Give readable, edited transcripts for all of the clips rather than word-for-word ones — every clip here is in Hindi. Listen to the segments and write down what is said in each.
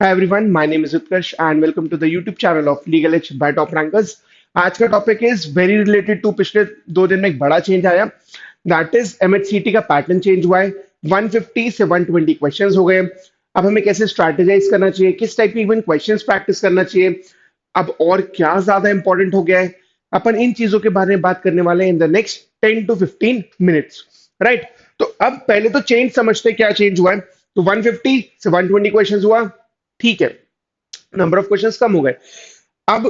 Hi everyone, my name is Utkarsh and welcome to the YouTube channel of Legal Edge by Top Rankers. आज का topic is very related to पिछले 2 दिन में एक बड़ा चेंज आया दैट इज एमएचसीटी का पैटर्न चेंज हुआ है 150 से 120 क्वेश्चंस हो गए। अब हमें कैसे स्ट्रैटेजाइज करना चाहिए, किस टाइप की इवन क्वेश्चंस प्रैक्टिस करना चाहिए, अब और क्या ज्यादा इंपॉर्टेंट हो गया है, अपन इन चीजों के बारे में बात करने वाले हैं in the next 10 to 15 minutes. Right, तो अब पहले तो चेंज समझते हैं क्या चेंज हुआ है। तो 150 से 120 क्वेश्चंस हुआ, ठीक है, नंबर ऑफ क्वेश्चंस कम हो गए। अब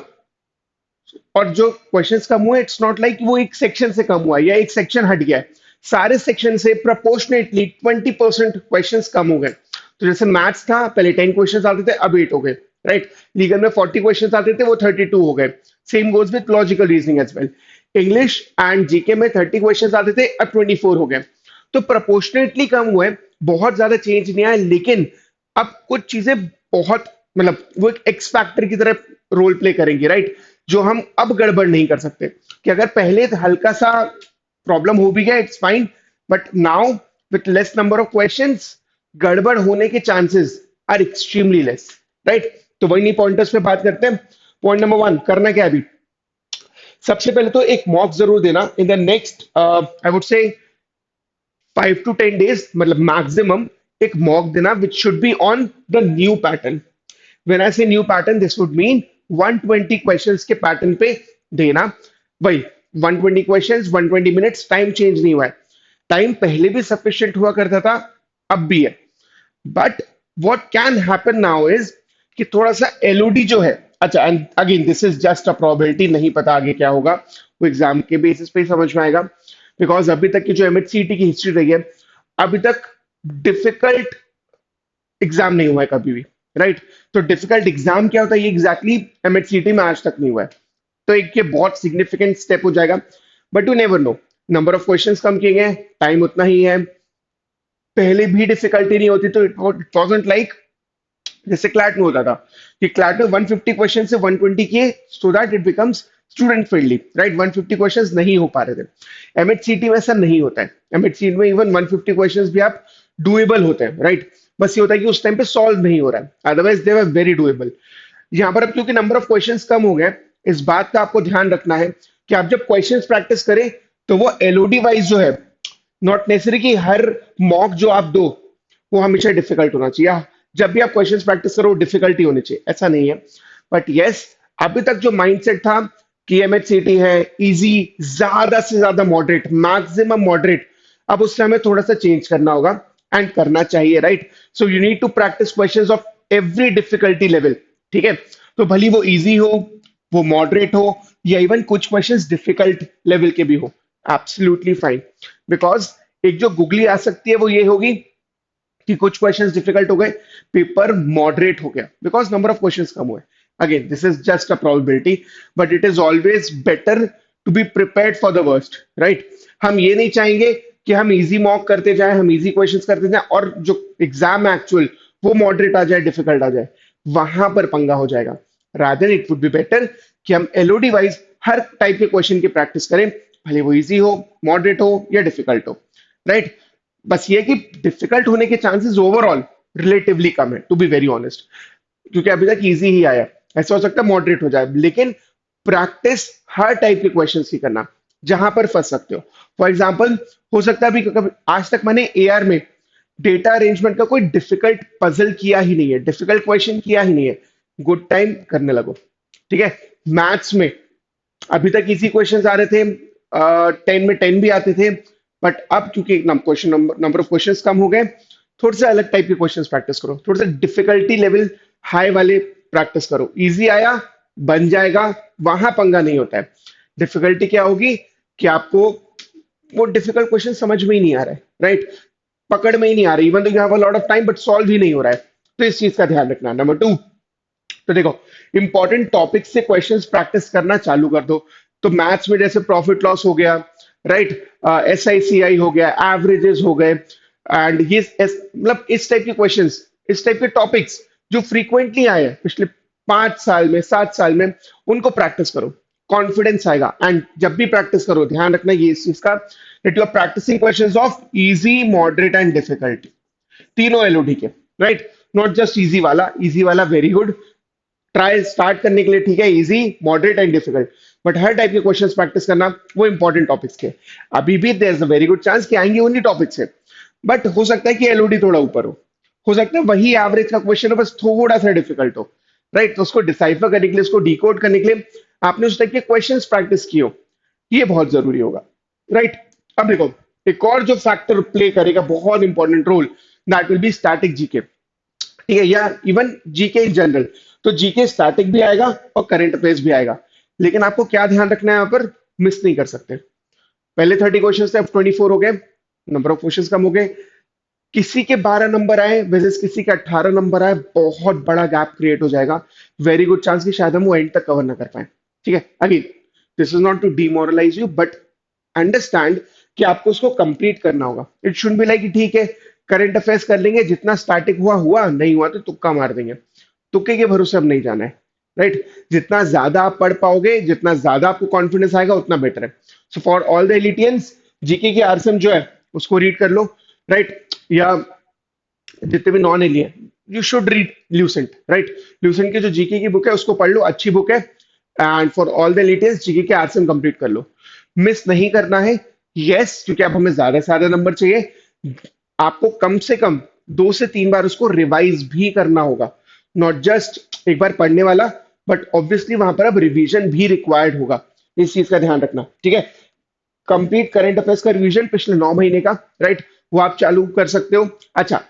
और जो क्वेश्चंस कम हुए, इट्स नॉट लाइक वो एक सेक्शन से कम हुआ है या एक सेक्शन हट गया है, सारे सेक्शन से प्रोपोर्शनेटली 20% क्वेश्चंस कम हो गए। तो जैसे मैथ्स था, पहले 10 क्वेश्चंस आते थे, अब 8 हो गए। राइट, लीगल में 40 क्वेश्चंस आते थे, वो 32 हो गए। Same goes with logical reasoning as well. English and GK में 30 क्वेश्चंस आते थे, अब 24 हो गए। तो प्रोपोर्शनेटली कम हुए, बहुत ज्यादा चेंज नहीं आया, लेकिन अब कुछ चीजें बहुत, मतलब वो एक एक्स फैक्टर की तरह रोल प्ले करेंगी। राइट, जो हम अब गड़बड़ नहीं कर सकते कि अगर पहले हल्का सा प्रॉब्लम हो भी गया, it's fine, but now with less number of questions गड़बड़ होने के chances are extremely less. Right, तो वही पॉइंटर्स पे बात करते हैं। पॉइंट नंबर 1 करना क्या है अभी। सबसे पहले तो एक मॉक जरूर देना in the next I would say 5 to 10 days, मतलब मैक्सिमम एक मॉक देना which should be on the new pattern. When I say new pattern, this would mean 120 questions के पैटर्न पे देना। वही 120 questions, 120 minutes, टाइम चेंज नहीं हुआ है। टाइम पहले भी सफिशिएंट हुआ करता था, अब भी है। But what can happen now is कि थोड़ा सा एलओडी जो है, अच्छा, and again this is just a probability, नहीं पता आगे क्या होगा, वो एग्जाम के बेसिस पे ही समझ में आएगा। बिकॉज अभी तक की जो एमएचसीटी की हिस्ट्री रही है, अभी तक डिफिकल्ट एग्जाम नहीं हुआ है कभी भी। राइट, तो डिफिकल्ट एग्जाम क्या होता है, ये एग्जैक्टली एमएचसीटी में आज तक नहीं हुआ है। तो एक ये बहुत सिग्निफिकेंट स्टेप हो जाएगा। But you never know, number of questions कम किए गए, टाइम उतना ही है, पहले भी डिफिकल्टी नहीं होती। तो इट वाजंट लाइक जैसे क्लैट में होता था कि क्लैट में 150 क्वेश्चन से 120 किए so that it becomes student friendly. Right, 150 questions नहीं हो पा रहे थे। एमएचसीटी में ऐसा नहीं होता है। एमएचसीटी में इवन 150 क्वेश्चंस भी आप डुएबल होते हैं। राइट, बस ये होता है कि उस टाइम पे सॉल्व नहीं हो रहा है, otherwise they were very doable. यहाँ पर अब क्योंकि नंबर ऑफ क्वेश्चंस कम हो गए, इस बात का आपको ध्यान रखना है कि आप जब क्वेश्चंस प्रैक्टिस करें तो वो एलओडी वाइज जो है, नॉट नेसेसरी कि हर मॉक जो आप दो वो हमेशा डिफिकल्ट होना चाहिए, या जब भी आप क्वेश्चंस प्रैक्टिस करो डिफिकल्टी होनी चाहिए, ऐसा नहीं है। बट यस, अभी तक जो माइंडसेट था कि एमएचसीटी है इजी, ज्यादा से ज्यादा मॉडरेट, मैक्सिमम मॉडरेट, अब उससे हमें थोड़ा सा चेंज करना होगा एंड करना चाहिए। Right, so you need to practice questions of every difficulty level. ठीक है, तो भली वो इजी हो, वो मॉडरेट हो, या इवन कुछ क्वेश्चंस डिफिकल्ट लेवल के भी हो, एब्सोल्युटली फाइन। बिकॉज एक जो गुगली आ सकती है वो ये होगी कि कुछ क्वेश्चंस डिफिकल्ट हो गए, पेपर मॉडरेट हो गया बिकॉज नंबर ऑफ क्वेश्चंस कम हुए। Again this is just a probability, but it is always better to be prepared for the worst. Right, हम ये नहीं चाहेंगे कि हम इजी मॉक करते जाएं, हम इजी क्वेश्चंस करते जाएं और जो एग्जाम एक्चुअल वो मॉडरेट आ जाए, डिफिकल्ट आ जाए, वहां पर पंगा हो जाएगा। Rather it would be better कि हम एलओडी वाइज हर टाइप के क्वेश्चन की प्रैक्टिस करें, भले वो इजी हो, मॉडरेट हो या डिफिकल्ट हो। राइट, बस ये कि डिफिकल्ट होने के चांसेस ओवरऑल रिलेटिवली कम है, टू बी वेरी ऑनेस्ट, क्योंकि अभी तक इजी ही आया। ऐसा हो सकता है मॉडरेट हो जाए, लेकिन प्रैक्टिस हर टाइप के क्वेश्चंस की करना जहां पर फंस सकते हो। फॉर एग्जांपल, हो सकता है अभी कभी आज तक मैंने एआर में डेटा अरेंजमेंट का कोई डिफिकल्ट पजल किया ही नहीं है, डिफिकल्ट क्वेश्चन किया ही नहीं है, गुड टाइम करने लगो। ठीक है, मैथ्स में अभी तक इजी क्वेश्चंस आ रहे थे, 10 में 10 भी आते थे, बट अब क्योंकि क्वेश्चन नंबर ऑफ क्वेश्चंस कम हो गए, थोड़े से अलग टाइप के क्वेश्चंस प्रैक्टिस करो, थोड़े से डिफिकल्टी लेवल हाई वाले प्रैक्टिस करो। इजी आया, बन जाएगा, वहां पंगा नहीं होता है। डिफिकल्टी क्या होगी कि आपको वो डिफिकल्ट क्वेश्चन समझ में ही नहीं आ रहा है। राइट, पकड़ में ही नहीं आ रही, इवन तो you have a lot of time but solve ही नहीं हो रहा है। तो इस चीज का ध्यान रखना। नंबर 2, तो देखो, इंपॉर्टेंट टॉपिक से क्वेश्चंस प्रैक्टिस करना चालू कर दो। तो मैथ्स में जैसे प्रॉफिट लॉस हो गया, राइट, एसआईसीआई हो गया, एवरेजेस हो गए, एंड ये मतलब इस टाइप के क्वेश्चंस, इस टाइप के टॉपिक्स जो फ्रीक्वेंटली आए हैं पिछले 5 साल में, 7 साल में, उनको प्रैक्टिस करो, कॉन्फिडेंस आएगा। एंड जब भी प्रैक्टिस करो ध्यान रखना ये इस चीज का, that you are practicing questions of easy, moderate and difficult, तीनों एलओडी के। राइट, नॉट जस्ट इजी वाला वेरी गुड, ट्राई स्टार्ट करने के लिए ठीक है, easy moderate and difficult, but हर टाइप के क्वेश्चंस प्रैक्टिस करना वो इंपॉर्टेंट टॉपिक्स के। अभी भी there is a very good chance कि आएंगे उन्हीं टॉपिक से, बट हो सकता है कि एलओडी थोड़ा ऊपर हो सकता है वही एवरेज का क्वेश्चन हो बस थोड़ा सा डिफिकल्ट हो, राइट। तो उसको डिसाइफर करने के लिए, उसको डिकोड करने के लिए आपने उस टाइप के क्वेश्चंस प्रैक्टिस किए हो, ये बहुत जरूरी होगा, राइट। अब देखो, एक और जो फैक्टर प्ले करेगा बहुत important role, that will be static GK, ठीक है, या इवन जीके इन जनरल। तो जीके स्टैटिक भी आएगा और करंट अफेयर्स भी आएगा, लेकिन आपको क्या ध्यान रखना है यहाँ पर, मिस नहीं कर सकते। पहले 30 क्वेश्चन थे, अब 24 हो गए, नंबर ऑफ क्वेश्चन कम हो गए। किसी के 12 नंबर आए वर्सेस किसी के 18 नंबर आए, बहुत बड़ा गैप क्रिएट हो जाएगा, वेरी गुड चांस कि शायद हम वो एंड तक कवर ना कर पाए, ठीक है। Again, this is not to demoralize you, but understand कि आपको उसको कंप्लीट करना होगा। इट शुड बी लाइक ठीक है, करंट अफेयर्स कर लेंगे, जितना स्टार्टिंग हुआ हुआ, नहीं हुआ तो तुक्का मार देंगे, तुक्के के भरोसे अब नहीं जाना है, राइट। जितना ज्यादा आप पढ़ पाओगे, जितना ज्यादा आपको कॉन्फिडेंस आएगा, उतना बेटर है। So for all the Elitians, GK की आरसम जो है उसको रीड कर लो, राइट, या जितने भी non alien, you should read Lucent, right. Lucent की जो जीके की बुक है उसको पढ़ लो, अच्छी बुक है। And for all the Elitians, GK के आरसम कंप्लीट कर लो, मिस नहीं करना है। यस, क्योंकि अब हमें ज्यादा से ज्यादा नंबर चाहिए, आपको कम से कम 2 से 3 बार उसको रिवाइज भी करना होगा, नॉट जस्ट एक बार पढ़ने वाला, बट ऑब्वियसली वहां पर अब रिवीजन भी रिक्वायर्ड होगा, इस चीज का ध्यान रखना, ठीक है। कंप्लीट करंट अफेयर्स का रिवीजन पिछले 9 महीने का, राइट, वो आप चालू कर सकते हो। अच्छा,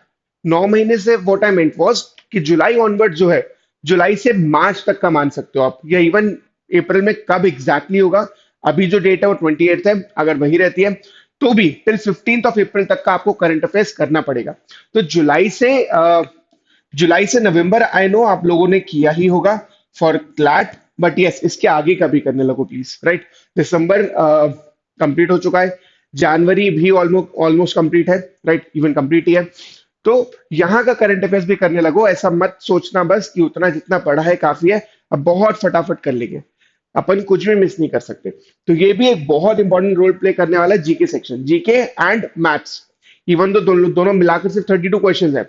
9 महीने से व्हाट आई मेंट वाज कि जुलाई ऑनवर्ड जो है, जुलाई से मार्च तक का मान सकते हो आप, या इवन अप्रैल में कब एग्जैक्टली होगा, अभी जो डेट है वो 28 है, अगर वही रहती है तो भी टिल 15 अप्रैल तक का आपको करंट अफेयर्स करना पड़ेगा। तो जुलाई से नवंबर आई नो आप लोगों ने किया ही होगा फॉर क्लैट, बट यस, इसके आगे का भी करने लगो प्लीज, राइट। दिसंबर कंप्लीट हो चुका है, जनवरी भी ऑलमोस्ट ऑलमोस्ट कंप्लीट है, राइट, इवन कंप्लीट ही है। तो यहाँ का करंट अफेयर्स भी करने लगो, ऐसा मत सोचना बस कि उतना जितना पढ़ा है काफी है, अब बहुत फटाफट कर लेंगे, अपन कुछ भी मिस नहीं कर सकते। तो ये भी एक बहुत इंपॉर्टेंट रोल प्ले करने वाला है GK section, GK and maths, even तो दोनों मिलाकर सिर्फ 32 क्वेश्चन है,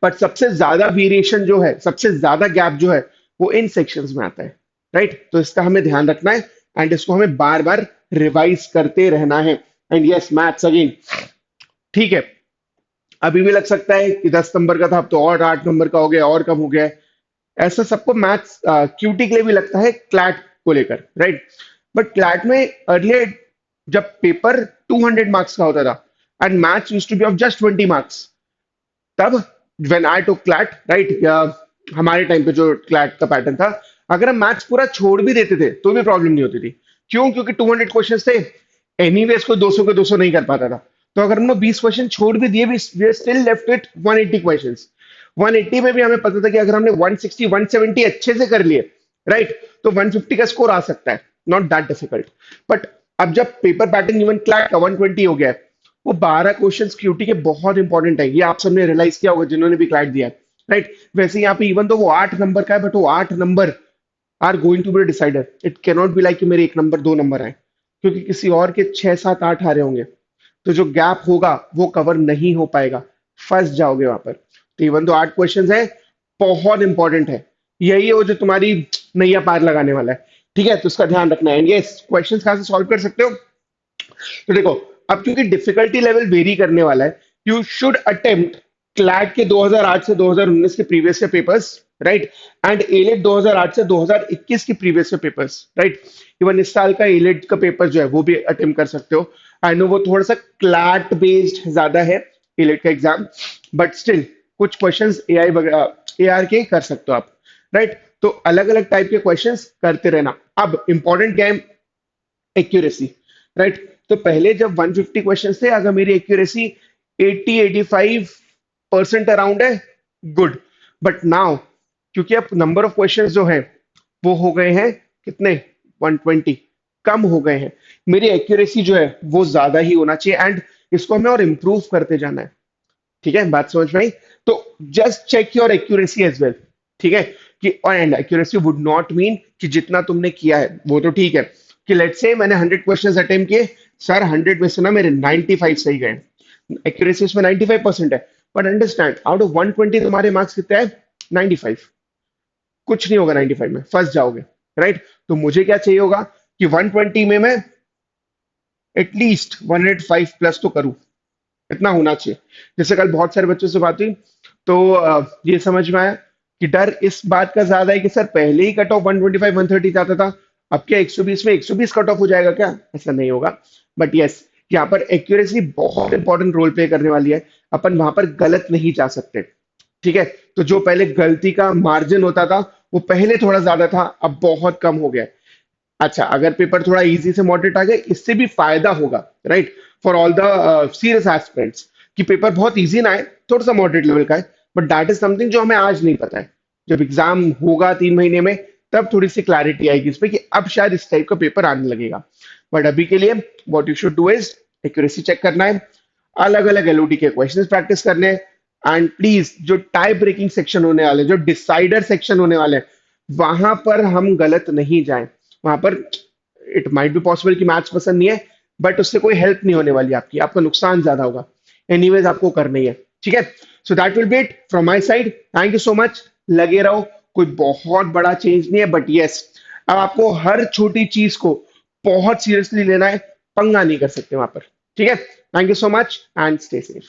बट सबसे ज्यादा वेरिएशन जो है, सबसे ज्यादा गैप जो है, वो इन सेक्शंस में आता है, राइट। तो इसका हमें ध्यान रखना है, एंड इसको हमें बार बार रिवाइज करते रहना है। एंड यस, मैथ्स अगेन, ठीक है, अभी भी लग सकता है कि 10 नंबर का था, अब तो और 8 नंबर का हो गया, और कम हो गया है, ऐसा सबको मैथ्स क्यूटी के लिए भी लगता है क्लैट को लेकर, राइट। बट क्लैट में अर्लियर जब पेपर 200 मार्क्स का होता था and maths used to be of just 20 marks, तब when I took CLAT, right, या हमारे टाइम पे जो क्लैट का पैटर्न था, अगर हम मैथ्स पूरा छोड़ भी देते थे तो भी प्रॉब्लम नहीं होती थी। क्यों? क्योंकि 200 क्वेश्चन थे, एनीवेज कोई 200 के 200 नहीं कर पाता था। तो अगर हमने 20 क्वेश्चन छोड़ भी दिए, we still left with 180 question. 180 में भी हमें पता था कि अगर हमने 160 170 अच्छे से कर लिए, राइट, तो 150 का स्कोर आ सकता है, नॉट दैट डिफिकल्ट। बट अब जब पेपर पैटर्न इवन क्लैट का 120 हो गया है, वो 12 क्वेश्चन क्यूटी के बहुत इंपॉर्टेंट है, ये आप सबने रियलाइज किया होगा जिन्होंने भी क्लैट दिया है, राइट। वैसे यहाँ पे इवन तो वो 8 नंबर का है, बट वो 8 number are going to be decider, it can not be like कि मेरे 1 नंबर 2 नंबर आए, क्योंकि किसी और के 6 7 8 आ रहे होंगे, तो जो गैप होगा वो कवर नहीं हो पाएगा, फंस जाओगे वहां पर। तो इवन तो 8 क्वेश्चन है, बहुत इंपॉर्टेंट है, यही है वो जो तुम्हारी नैया पार लगाने वाला है, ठीक है। तो उसका ध्यान रखना है। ये क्वेश्चन कहाँ से सॉल्व कर सकते हो? तो देखो, अब क्योंकि डिफिकल्टी लेवल वेरी करने वाला है, यू शुड अटेम्प्ट क्लैट के 2008 से 2019 के previous year papers, right, and AILET 2008 से 2021 के previous year papers, right. Even इस साल का एलेट का पेपर जो है वो भी अटेम्प्ट कर सकते हो। आई नो वो थोड़ा सा क्लैट बेस्ड ज्यादा है एलेट का एग्जाम, बट स्टिल कुछ क्वेश्चंस एआई वगैरह एआर के कर सकते हो आप, राइट। तो अलग अलग टाइप के क्वेश्चंस करते रहना। अब इंपॉर्टेंट क्या है? Accuracy, right. तो पहले जब 150 क्वेश्चन थे, अगर मेरी एक्यूरेसी 80 85% अराउंड है, गुड। बट नाउ क्योंकि अब नंबर ऑफ क्वेश्चन जो है वो हो गए हैं कितने, 120, कम हो गए हैं, मेरी एक्यूरेसी जो है वो ज्यादा ही होना चाहिए, एंड इसको हमें और इम्प्रूव करते जाना है, ठीक है। बात समझ में आई? तो just check your accuracy as well, ठीक है। कि और and accuracy would not mean कि जितना तुमने किया है वो तो ठीक है, कि लेट्स से मैंने 100 क्वेश्चंस अटेम्प्ट किए, सर 100 में से ना मेरे 95 सही गए, एक्यूरेसी इसमें 95% है, बट अंडरस्टैंड, आउट ऑफ 120 तुम्हारे मार्क्स कितने हैं? 95। कुछ नहीं होगा 95 में, फंस जाओगे। राइट? तो मुझे क्या चाहिए होगा कि 120 में मैं एटलीस्ट 105 प्लस तो करूं, इतना होना चाहिए। जैसे कल बहुत सारे बच्चों से बात हुई, तो ये समझ में आया कि डर इस बात का ज्यादा है कि सर पहले ही कट ऑफ 125 130 जाता था, अब क्या 120 में 120 कट ऑफ हो जाएगा क्या? ऐसा नहीं होगा। बट यस, यहाँ पर एक्यूरेसी बहुत इंपॉर्टेंट रोल प्ले करने वाली है। अपन वहां पर गलत नहीं जा सकते। ठीक है? तो जो पहले गलती का मार्जिन होता था, वो पहले थोड़ा ज्यादा था, अब बहुत कम हो गया है। अच्छा, अगर पेपर थोड़ा इजी से मॉडरेट आ गया, इससे भी फायदा होगा। Right? For all the serious aspirants, कि पेपर बहुत इजी ना है, थोड़ा सा मॉडरेट लेवल का है। बट दैट इज समथिंग जो हमें आज नहीं पता है। जब एग्जाम होगा 3 महीने में, तब थोड़ी सी क्लैरिटी आएगी इसमें कि अब शायद इस टाइप का पेपर आने लगेगा। बट अभी के लिए what you should do is accuracy check करना है, अलग अलग एलओडी के क्वेश्चंस प्रैक्टिस करने हैं, एंड प्लीज जो टाई ब्रेकिंग सेक्शन होने वाले, जो डिसाइडर सेक्शन होने वाले हैं, वहां पर हम गलत नहीं जाएं। वहां पर इट माइट बी पॉसिबल कि मैथ्स पसंद नहीं है, बट उससे कोई हेल्प नहीं होने वाली आपकी, आपका नुकसान ज्यादा होगा। एनीवेज आपको करना ही है। ठीक है? So that will B it from my side. Thank you so much. लगे रहो, कोई बहुत बड़ा चेंज नहीं है, बट यस, अब आपको हर छोटी चीज को बहुत सीरियसली लेना है, पंगा नहीं कर सकते वहां पर। ठीक है? Thank you so much and stay safe.